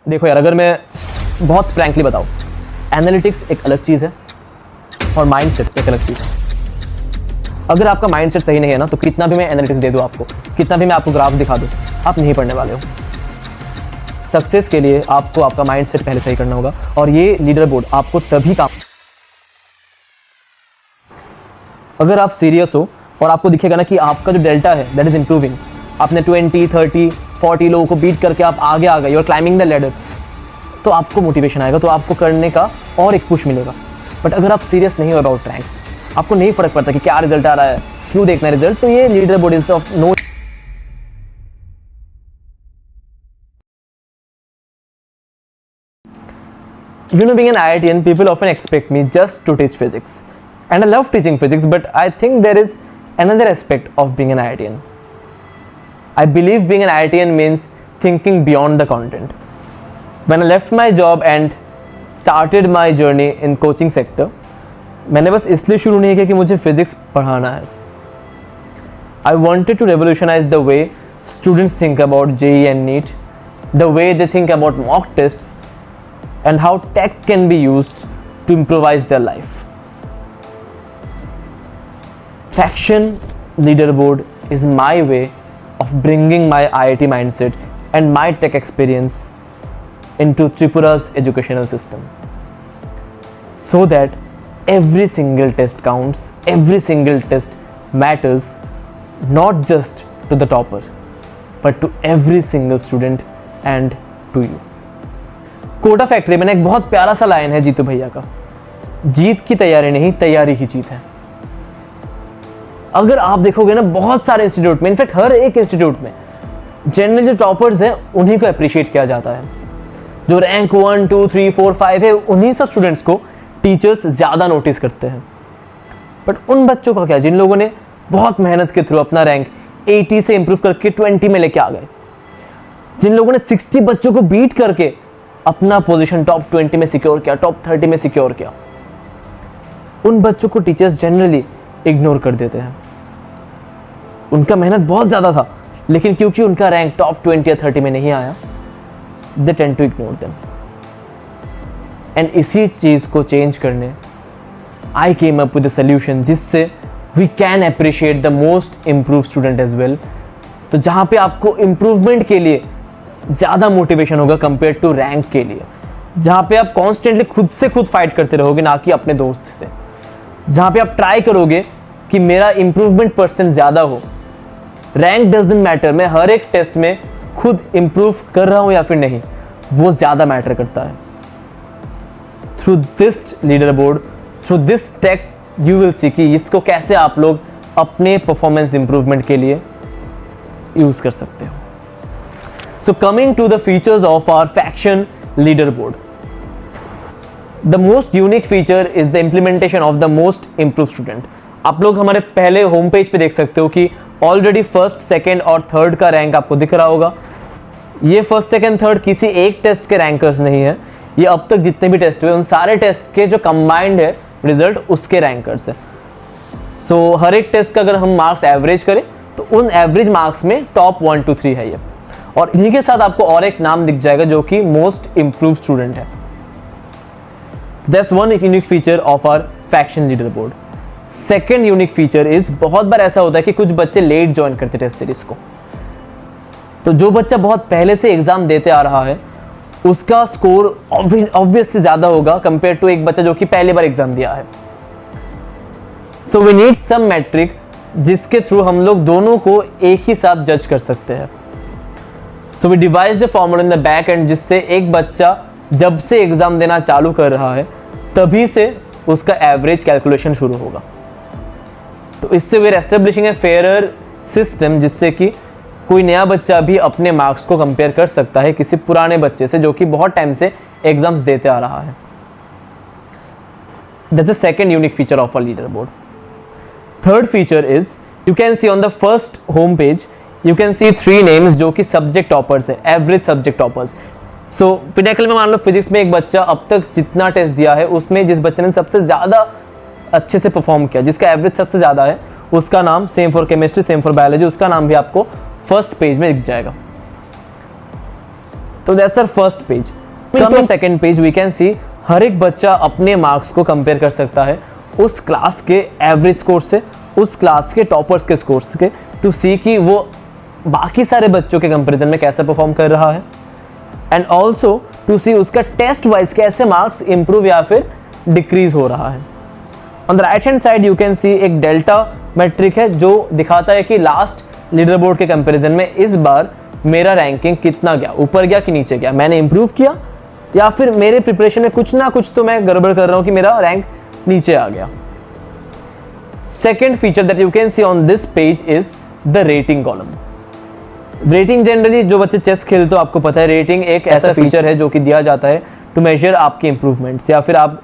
देखो यार, अगर मैं बहुत फ्रैंकली बताऊँ, एनालिटिक्स एक अलग चीज़ है और माइंडसेट एक अलग चीज़ है। अगर आपका माइंडसेट सही नहीं है ना, तो कितना भी मैं एनालिटिक्स दे दूँ आपको, कितना भी मैं आपको ग्राफ दिखा दूँ, आप नहीं पढ़ने वाले हो। सक्सेस के लिए आपको आपका माइंडसेट पहले सही करना होगा, और ये लीडर बोर्ड आपको तभी काम। अगर आप सीरियस हो और आपको दिखेगा ना कि आपका जो डेल्टा है दैट इज इंप्रूविंग, आपने 20, 30, 40 लोगों को बीट करके आप आगे आ गए, you are climbing the ladder, तो आपको मोटिवेशन आएगा, तो आपको करने का और एक पुश मिलेगा। बट अगर आप सीरियस नहीं हो अबाउट रैंक, आपको नहीं फर्क पड़ता कि क्या रिजल्ट आ रहा है, क्यों देखना है रिजल्ट, तो ये leader board is of no. You know, being an IITian, people often expect me just to teach physics. And I love teaching physics, but I think there is another aspect of being an IITian. I believe being an IITian means thinking beyond the content. When I left my job and started my journey in coaching sector, मैंने बस इसलिए शुरू नहीं किया कि मुझे physics पढ़ाना है. I wanted to revolutionize the way students think about JEE and NEET, the way they think about mock tests, and how tech can be used to improvise their life. Faction Leaderboard is my way of bringing my IIT mindset and my tech experience into Tripura's educational system, so that every single test counts, every single test matters, not just to the topper, but to every single student and to you. Kota factory में एक बहुत प्यारा सा line है जीतू भैया का, जीत की तैयारी नहीं, तैयारी ही जीत है। अगर आप देखोगे ना, बहुत सारे इंस्टीट्यूट में, इनफैक्ट हर एक इंस्टीट्यूट में जनरली जो टॉपर्स हैं उन्हीं को अप्रिशिएट किया जाता है। जो रैंक 1, 2, 3, 4, 5 है, उन्हीं सब स्टूडेंट्स को टीचर्स ज्यादा नोटिस करते हैं। बट उन बच्चों का क्या जिन लोगों ने बहुत मेहनत के थ्रू अपना रैंक 80 से इंप्रूव करके 20 में लेके आ गए, जिन लोगों ने 60 बच्चों को बीट करके अपना पोजीशन टॉप 20 में सिक्योर किया, टॉप 30 में सिक्योर किया, उन बच्चों को टीचर्स जनरली इग्नोर कर देते हैं। उनका मेहनत बहुत ज्यादा था, लेकिन क्योंकि उनका रैंक टॉप 20 या 30 में नहीं आया, they tend to ignore them. And इसी चीज को चेंज करने I came up with a solution जिससे we can appreciate the most improve student as well. तो जहां पे आपको इंप्रूवमेंट के लिए ज्यादा मोटिवेशन होगा कंपेयर टू रैंक के लिए, जहां पे आप कॉन्स्टेंटली खुद से खुद फाइट करते रहोगे, ना कि अपने दोस्त से, जहां पे आप ट्राई करोगे कि मेरा इंप्रूवमेंट परसेंट ज्यादा हो। रैंक डजंट मैटर, मैं हर एक टेस्ट में खुद इंप्रूव कर रहा हूं या फिर नहीं, वो ज्यादा मैटर करता है। Through this leader board, through this tech, you will see कि इसको कैसे आप लोग अपने परफॉर्मेंस इंप्रूवमेंट के लिए यूज कर सकते हो। So coming to the features of our faction leaderboard, the most unique feature is the implementation of the most improved student. आप लोग हमारे पहले होम पेज पे देख सकते हो कि ऑलरेडी फर्स्ट, सेकंड और थर्ड का रैंक आपको दिख रहा होगा। ये फर्स्ट, सेकंड, थर्ड किसी एक टेस्ट के रैंकर्स नहीं है, ये अब तक जितने भी टेस्ट हुए उन सारे टेस्ट के जो कंबाइंड है रिजल्ट, उसके रैंकर्स है। सो हर एक टेस्ट का अगर हम मार्क्स एवरेज करें तो उन एवरेज मार्क्स में टॉप 1 to 3 है ये, और इन्हीं के साथ आपको और एक नाम दिख जाएगा जो कि मोस्ट इम्प्रूव स्टूडेंट है। That's one unique feature of our faction leader board. Second unique feature is, बहुत बार ऐसा होता है कि कुछ बच्चे लेट ज्वाइन करते टेस्ट सीरीज को, तो जो बच्चा बहुत पहले से एग्जाम देते आ रहा है उसका स्कोर ऑब्वियसली ज्यादा होगा कंपेयर टू एक बच्चा जो कि पहली बार एग्जाम दिया है। So we need some metric जिसके थ्रू हम लोग दोनों को एक ही साथ जज कर सकते हैं। So we devise the formula in the back end जिससे एक बच्चा जब से एग्जाम देना चालू कर रहा है तभी से उसका एवरेज कैलकुलेशन शुरू होगा। तो इससे we are establishing a fairer system जिससे कि कोई नया बच्चा भी अपने मार्क्स को कंपेयर कर सकता है किसी पुराने बच्चे से जो कि बहुत टाइम से एग्जाम्स देते आ रहा है। That's the second unique feature of our leaderboard. Third feature is, you can see on the first home page you can see 3 names जो कि सब्जेक्ट टॉपर्स है, एवरेज सब्जेक्ट टॉपर्स। सो पिनेकल में मान लो physics में एक बच्चा अब तक जितना टेस्ट दिया है उसमें जिस बच्चे ने सबसे ज्यादा अच्छे से परफॉर्म किया, जिसका एवरेज सबसे ज्यादा है, उसका नाम, same for chemistry, same for biology, उसका नाम भी आपको फर्स्ट पेज में दिख जाएगा। तो that's our first page. Come second page we can see हर एक बच्चा अपने मार्क्स को कंपेयर कर सकता है उस क्लास के एवरेज स्कोर से, उस क्लास के टॉपर्स के स्कोर से, टू सी कि वो बाकी सारे बच्चों के कंपैरिजन में कैसे परफॉर्म कर रहा है, एंड ऑल्सो टू सी उसका टेस्ट वाइज कैसे मार्क्स इंप्रूव या फिर डिक्रीज हो रहा है। On the right hand side you can सी एक डेल्टा मैट्रिक है जो दिखाता है कि लास्ट लीडर बोर्ड के कंपैरिजन में इस बार मेरा रैंकिंग कितना गया, ऊपर गया कि नीचे गया, मैंने इंप्रूव किया या फिर मेरे प्रिपरेशन में कुछ ना कुछ तो मैं गड़बड़ कर रहा हूं कि मेरा रैंक नीचे आ गया। Second feature that you can C on this page is the rating column. Rating generally जो बच्चे चेस खेलते हो आपको पता है, रेटिंग एक ऐसा फीचर है जो कि दिया जाता है टू मेजर आपके इंप्रूवमेंट्स, या फिर आप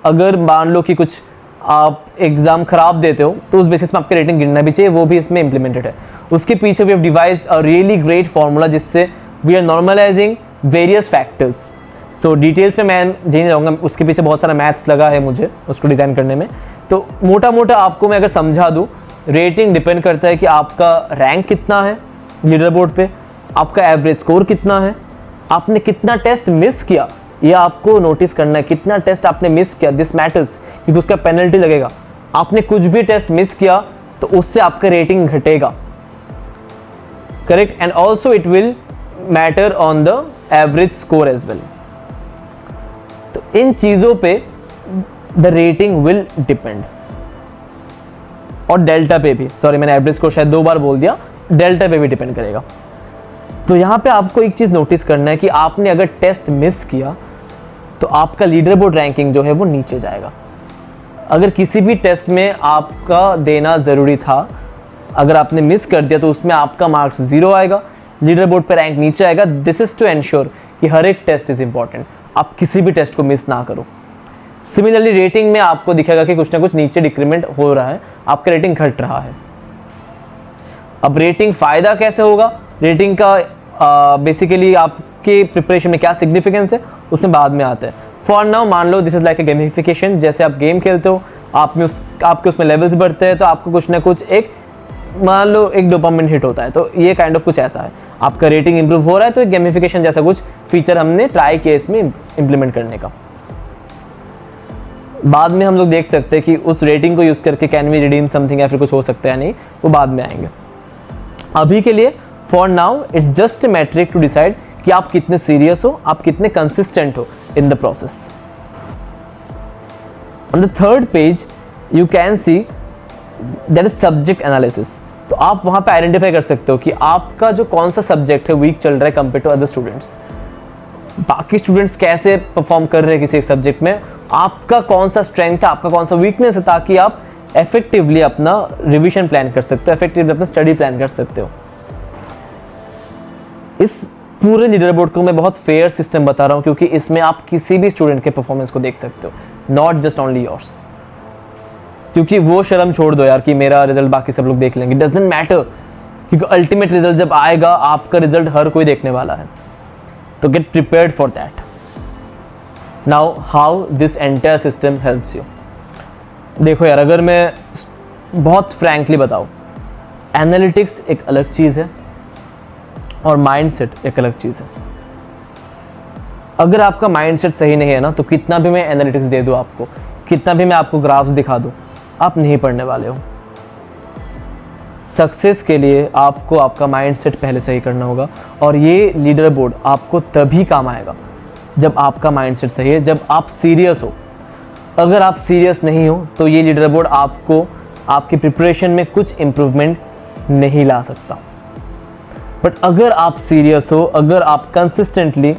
अगर मान लो कि कुछ आप एग्जाम खराब देते हो तो उस बेसिस में आपकी रेटिंग गिरना भी चाहिए, वो भी इसमें इंप्लीमेंटेड है। उसके पीछे we have devised a really great formula जिससे we are normalising various factors. So details में मैं नहीं जाऊँगा, उसके पीछे बहुत सारा मैथ्स लगा है मुझे उसको डिज़ाइन करने में। तो मोटा मोटा आपको मैं अगर समझा दूँ, रेटिंग डिपेंड करता है कि आपका रैंक कितना है लीडर बोर्ड पे, आपका एवरेज स्कोर कितना है, आपने कितना टेस्ट मिस किया, ये आपको नोटिस करना है कितना टेस्ट आपने मिस किया, दिस मैटर्स, क्योंकि उसका पेनल्टी लगेगा। आपने कुछ भी टेस्ट मिस किया तो उससे आपका रेटिंग घटेगा, correct, and also it will matter on the average score as well. तो इन चीजों पे द रेटिंग विल डिपेंड, और डेल्टा पे भी, सॉरी मैंने एवरेज स्कोर शायद 2 बार बोल दिया, डेल्टा पे भी डिपेंड करेगा। तो यहाँ पे आपको एक चीज नोटिस करना है कि आपने अगर टेस्ट मिस किया तो आपका लीडर बोर्ड रैंकिंग जो है वो नीचे जाएगा। अगर किसी भी टेस्ट में आपका देना ज़रूरी था, अगर आपने मिस कर दिया तो उसमें आपका मार्क्स 0 आएगा, लीडर बोर्ड पर रैंक नीचे आएगा। दिस इज़ टू एंश्योर कि हर एक टेस्ट इज़ इंपॉर्टेंट, आप किसी भी टेस्ट को मिस ना करो। सिमिलरली रेटिंग में आपको दिखेगा कि कुछ ना कुछ नीचे डिक्रीमेंट हो रहा है, आपका रेटिंग घट रहा है। अब रेटिंग फ़ायदा कैसे होगा, रेटिंग का बेसिकली आपके प्रिपरेशन में क्या सिग्निफिकेंस है उसमें बाद में आते हैं। फॉर नाउ मान लो this is like a gamification, जैसे आप गेम खेलते हो, आपके उसमें लेवल्स बढ़ते हैं तो आपको कुछ ना कुछ एक मान लो एक डोपामिन हिट होता है, तो ये काइंड ऑफ कुछ ऐसा है, आपका रेटिंग इंप्रूव हो रहा है, तो एक गेमिफिकेशन जैसा कुछ फीचर हमने ट्राई किया इसमें इंप्लीमेंट करने का। बाद में हम लोग देख सकते हैं कि उस रेटिंग को यूज करके कैन वी रिडीम समथिंग या फिर कुछ हो सकता है नहीं, वो बाद में आएंगे। अभी के लिए for now it's just a metric to decide कि आप कितने सीरियस हो, आप कितने कंसिस्टेंट हो in the process. On the third page you can see that is subject analysis. तो आप वहां पे आइडेंटिफाई कर सकते हो कि आपका जो कौन सा सब्जेक्ट है वीक चल रहा है कंपेयर टू अदर स्टूडेंट्स, बाकी स्टूडेंट्स कैसे परफॉर्म कर रहे हैं किसी एक सब्जेक्ट में, आपका कौन सा स्ट्रेंथ है, आपका कौन सा वीकनेस है, ताकि आप इफेक्टिवली अपना रिवीजन प्लान कर सकते हो, इफेक्टिवली अपना स्टडी प्लान कर सकते हो। इस पूरे लीडर बोर्ड को मैं बहुत फेयर सिस्टम बता रहा हूं क्योंकि इसमें आप किसी भी स्टूडेंट के परफॉर्मेंस को देख सकते हो, नॉट जस्ट ओनली योर्स। क्योंकि वो शर्म छोड़ दो यार कि मेरा रिजल्ट बाकी सब लोग देख लेंगे, डजंट मैटर, क्योंकि अल्टीमेट रिजल्ट जब आएगा आपका रिजल्ट हर कोई देखने वाला है। तो get prepared for that. Now how this entire system helps you. देखो यार, अगर मैं बहुत फ्रैंकली बताऊं, एनालिटिक्स एक अलग चीज है और माइंडसेट एक अलग चीज है। अगर आपका माइंडसेट सही नहीं है ना, तो कितना भी मैं एनालिटिक्स दे दूं आपको, कितना भी मैं आपको ग्राफ्स दिखा दूं, आप नहीं पढ़ने वाले हो। सक्सेस के लिए आपको आपका माइंडसेट पहले सही करना होगा, और ये लीडर बोर्ड आपको तभी काम आएगा जब आपका माइंडसेट सही है, जब आप सीरियस हो। अगर आप सीरियस नहीं हो तो ये लीडर बोर्ड आपको आपकी प्रिपरेशन में कुछ इंप्रूवमेंट नहीं ला सकता। बट अगर आप सीरियस हो, अगर आप कंसिस्टेंटली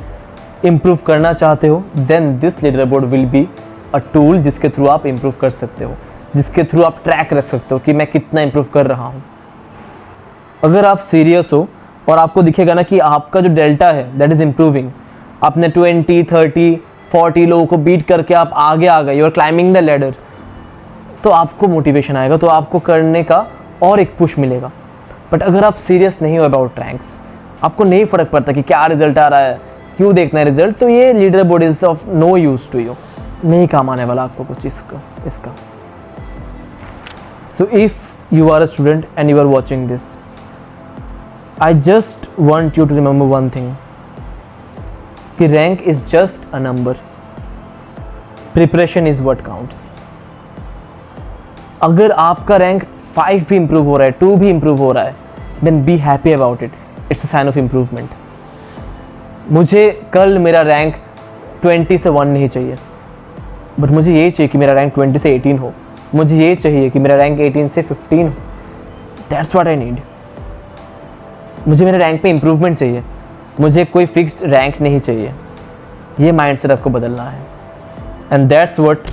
इंप्रूव करना चाहते हो, then this leader board will be a tool जिसके थ्रू आप इंप्रूव कर सकते हो, जिसके थ्रू आप ट्रैक रख सकते हो कि मैं कितना इंप्रूव कर रहा हूँ। अगर आप सीरियस हो और आपको दिखेगा ना कि आपका जो डेल्टा है दैट इज इंप्रूविंग, आपने 20, 30, 40 लोगों को बीट करके आप आगे आ गए, you are climbing the ladder, तो आपको मोटिवेशन आएगा, तो आपको करने का और एक पुश मिलेगा। बट अगर आप सीरियस नहीं हो अबाउट रैंक्स, आपको नहीं फर्क पड़ता कि क्या रिजल्ट आ रहा है, क्यों देखना है रिजल्ट, तो ये leader board is of no use to you, नहीं काम आने वाला आपको कुछ इसका। So if you are a student and you are watching this, I just want you to remember one thing. कि rank is just a number, preparation is what counts. अगर आपका रैंक 5 भी इंप्रूव हो रहा है, 2 भी इंप्रूव हो रहा है, then be happy about it, it's a sign of improvement. मुझे कल मेरा रैंक 20 से 1 नहीं चाहिए, बट मुझे ये चाहिए कि मेरा रैंक 20 से 18 हो। मुझे ये चाहिए कि मेरा रैंक 18 से 15 हो। That's what I need. मुझे मेरे रैंक पे इंप्रूवमेंट चाहिए, मुझे कोई फिक्स्ड रैंक नहीं चाहिए। ये माइंडसेट आपको बदलना है, and that's what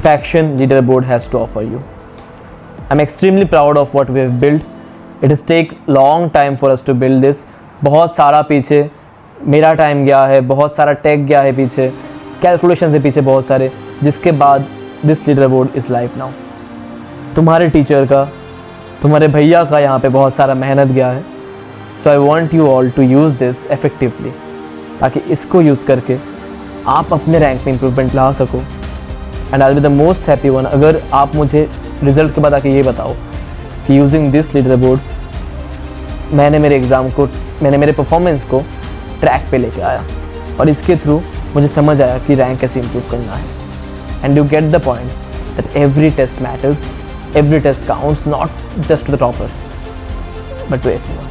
faction leader board has to offer you. I am extremely proud of what we have build. It is take long time for us to build this. बहुत सारा पीछे मेरा टाइम गया है, बहुत सारा टेक गया है पीछे, कैलकुलेशन से पीछे बहुत सारे, जिसके बाद this leader board is live now. तुम्हारे टीचर का, तुम्हारे भैया का यहाँ पे बहुत सारा मेहनत गया है। So I want you all to use this effectively, ताकि इसको यूज़ करके आप अपने रैंक में इंप्रूवमेंट ला सको। And I will be the most happy one अगर आप मुझे रिजल्ट के बाद आके ये बताओ कि यूजिंग दिस लीडर बोर्ड मैंने मेरे परफॉर्मेंस को ट्रैक पे लेके आया, और इसके थ्रू मुझे समझ आया कि रैंक कैसे इंप्रूव करना है। And you get the point that every test matters, every test counts, not just to the topper but to everyone.